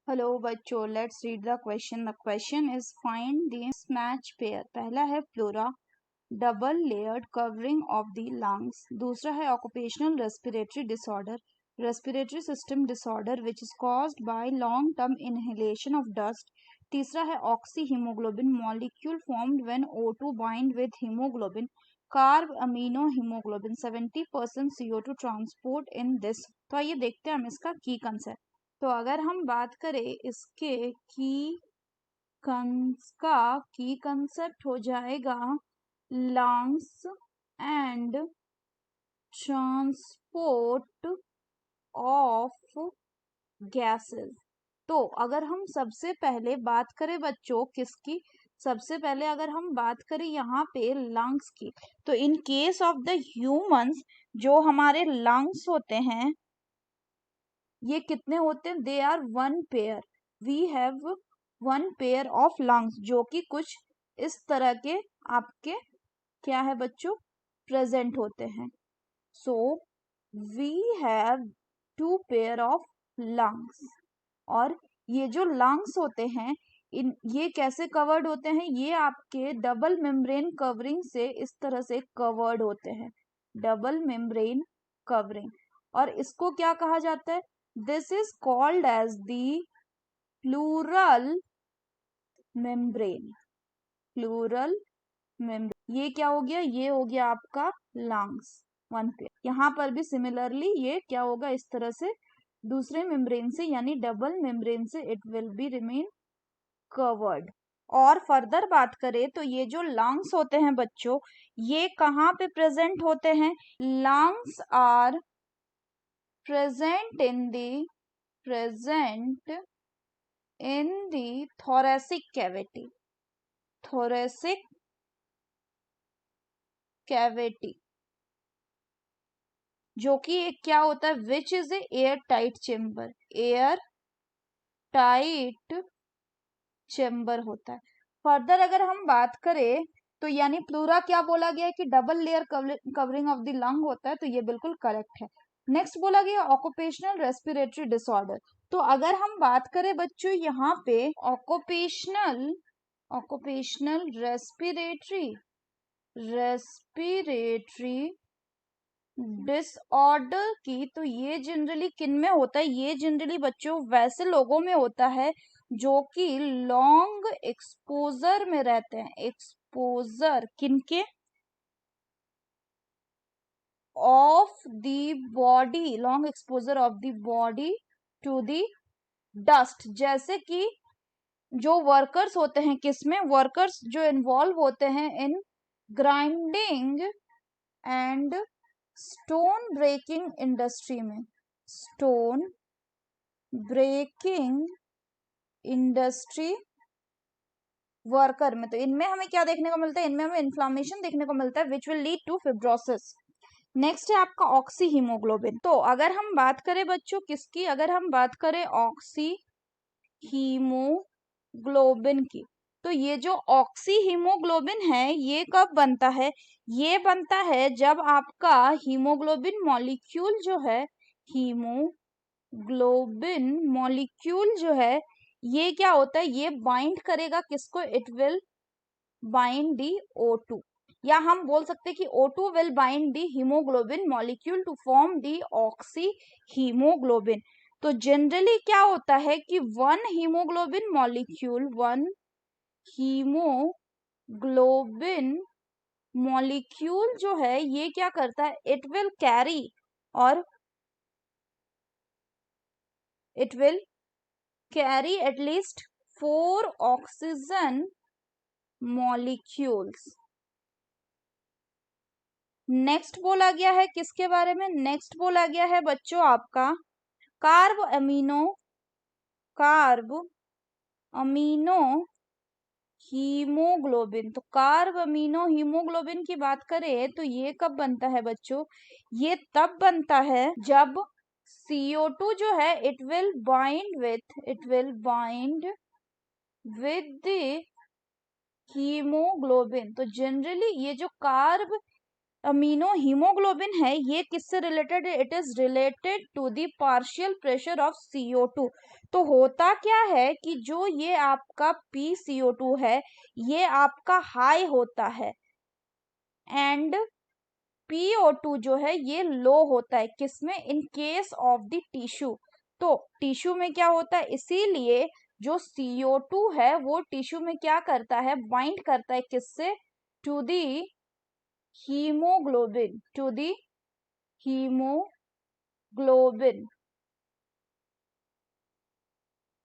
Hello बच्चों, let's read the question. The question is find the mismatch pair. पहला है pleura double layered covering of the lungs. दूसरा है occupational respiratory disorder, respiratory system disorder which is caused by long term inhalation of dust. तीसरा है oxy haemoglobin molecule formed when O2 bind with haemoglobin. Carb amino haemoglobin 70% CO2 transport in this. तो आइए देखते हैं हम इसका की concept. तो अगर हम बात करें इसके की कंसेप्ट हो जाएगा lungs and transport of gases. तो अगर हम सबसे पहले बात करें बच्चों किसकी, सबसे पहले अगर हम बात करें यहाँ पे लंग्स की, तो in case of the humans जो हमारे लंग्स होते हैं ये कितने होते हैं? They are one pair. We have one pair of lungs जो कि कुछ इस तरह के आपके क्या है बच्चों प्रेजेंट होते हैं. So we have two pair of lungs. और ये जो लंग्स होते हैं इन ये कैसे कवर्ड होते हैं? ये आपके डबल मेम्ब्रेन कवरिंग से इस तरह से कवर्ड होते हैं, डबल मेम्ब्रेन कवरिंग. और इसको क्या कहा जाता है? This is called as the pleural membrane. Pleural membrane ये क्या हो गया? ये हो गया आपका लंग्स वन पेयर. यहाँ पर भी सिमिलरली ये क्या होगा? इस तरह से दूसरे मेम्ब्रेन से यानी डबल मेम्ब्रेन से it will be remain covered. और फर्दर बात करें तो ये जो लंग्स होते हैं बच्चों ये कहाँ पे प्रेजेंट होते हैं? Lungs are present in the thoracic cavity. thoracic cavity जो कि एक क्या होता है? Which is a air tight chamber. Air tight chamber होता है. फर्दर अगर हम बात करें तो यानी प्लूरा क्या बोला गया है कि double layer covering of the lung होता है, तो ये बिल्कुल करेक्ट है. नेक्स्ट बोला गया ऑक्यूपेशनल रेस्पिरेटरी डिसऑर्डर. तो अगर हम बात करें बच्चों यहाँ पे ऑक्यूपेशनल रेस्पिरेटरी डिसऑर्डर की, तो ये जनरली किन में होता है? ये जनरली बच्चों वैसे लोगों में होता है जो कि लॉन्ग एक्सपोजर में रहते हैं. एक्सपोजर किनके? Of the body, long exposure of the body to the dust. जैसे कि जो वर्कर्स होते हैं किसमें? वर्कर्स जो इन्वॉल्व होते हैं in grinding and stone breaking industry में. स्टोन ब्रेकिंग इंडस्ट्री वर्कर में. तो इनमें हमें क्या देखने को मिलता है? इनमें हमें इन्फ्लामेशन देखने को मिलता है which will lead to fibrosis. Next है आपका ऑक्सी हीमोग्लोबिन. तो अगर हम बात करें बच्चों किसकी, अगर हम बात करें ऑक्सी हीमोग्लोबिन की, तो ये जो ऑक्सी हीमोग्लोबिन है ये कब बनता है? ये बनता है जब आपका हीमोग्लोबिन मॉलिक्यूल जो है, हीमोग्लोबिन मॉलिक्यूल जो है ये क्या होता है? ये बाइंड करेगा किसको? It will bind the O2. या हम बोल सकते हैं कि O2 will bind the haemoglobin molecule to form the oxyhaemoglobin. तो जनरली क्या होता है कि वन हीमोग्लोबिन मॉलिक्यूल जो है ये क्या करता है? इट विल कैरी और it will carry at least 4 oxygen molecules. Next बोला गया है किसके बारे में? नेक्स्ट बोला गया है बच्चों आपका कार्ब अमीनो हीमोग्लोबिन. तो कार्ब अमीनो हीमोग्लोबिन की बात करें तो ये कब बनता है बच्चों? ये तब बनता है जब CO2 जो है it will bind with the haemoglobin. तो जनरली ये जो कार्ब अमीनो हीमोग्लोबिन है, ये किससे रिलेटेड है? It is related to the partial pressure of CO2। तो होता क्या है कि जो ये आपका PCO2 है, ये आपका हाई होता है एंड PO2 जो है ये लो होता है। किसमें? इन केस ऑफ द टिश्यू। तो टिश्यू में क्या होता है, इसीलिए जो CO2 है वो टिश्यू में क्या करता है, बाइंड करता है किससे? To the haemoglobin, to the haemoglobin.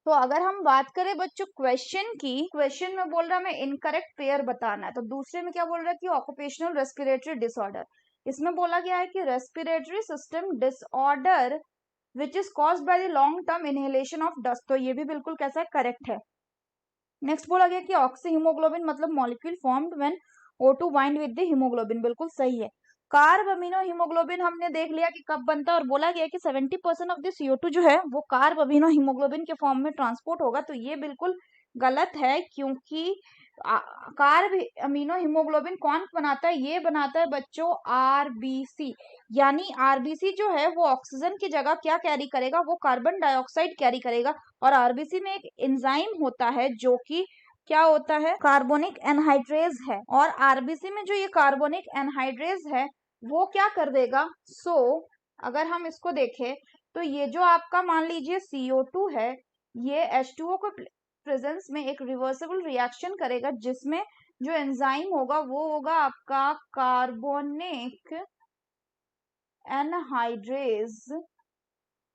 तो अगर हम बात करें बच्चों क्वेश्चन की, क्वेश्चन में बोल रहा है हमें इनकरेक्ट पेयर बताना है, तो दूसरे में क्या बोल रहा है कि ऑक्यूपेशनल रेस्पिरेटरी डिसऑर्डर। इसमें बोला गया है कि respiratory system disorder which is caused by the long term inhalation of dust. तो ये भी बिल्कुल कैसा है, करेक्ट है। नेक्स्ट बोला गया कि ऑक्सी हीमोग्लोबिन मतलब molecule formed when O2 bind with the haemoglobin, बिल्कुल सही है। कार्ब अमीनो हीमोग्लोबिन हमने देख लिया कि कब बनता है, और बोला गया कि 70% ऑफ द CO2 जो है वो कार्ब अमीनो हीमोग्लोबिन के फॉर्म में ट्रांसपोर्ट होगा। तो ये बिल्कुल गलत है, क्योंकि कार्ब अमीनो हीमोग्लोबिन कौन बनाता है? ये बनाता है बच्चों RBC। यानी RBC जो है वो ऑक्सीजन की जगह क्या कैरी करेगा? वो कार्बन डाइऑक्साइड कैरी करेगा। और RBC में एक एंजाइम होता है जो कि क्या होता है? कार्बोनिक एनहाइड्रेज है। और RBC में जो ये कार्बोनिक एनहाइड्रेज है वो क्या कर देगा? अगर हम इसको देखें तो ये जो आपका मान लीजिए CO2 है, ये H2O को प्रेजेंस में एक रिवर्सिबल रिएक्शन करेगा, जिसमें जो एंजाइम होगा वो होगा आपका कार्बोनिक एनहाइड्रेज,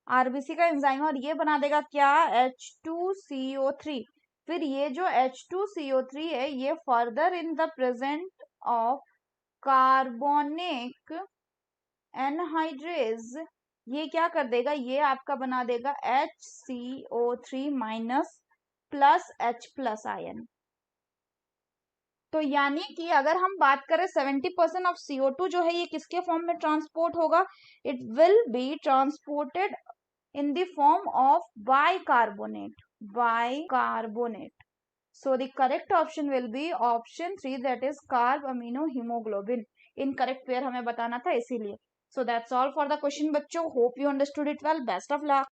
RBC का एंजाइम, और ये बना देगा क्या? H2CO3। फिर ये जो H2CO3 है ये further in the present of carbonic anhydrase ये क्या कर देगा? ये आपका बना देगा HCO3 minus plus H plus ion. तो यानी कि अगर हम बात करें 70% ऑफ CO2 जो है ये किसके फॉर्म में ट्रांसपोर्ट होगा? It will be transported in the form of bicarbonate. So the correct option will be option 3, that is carb amino hemoglobin. Incorrect pair हमें बताना था इसीलिए. So that's all for the question बच्चों. Hope you understood it well. Best of luck.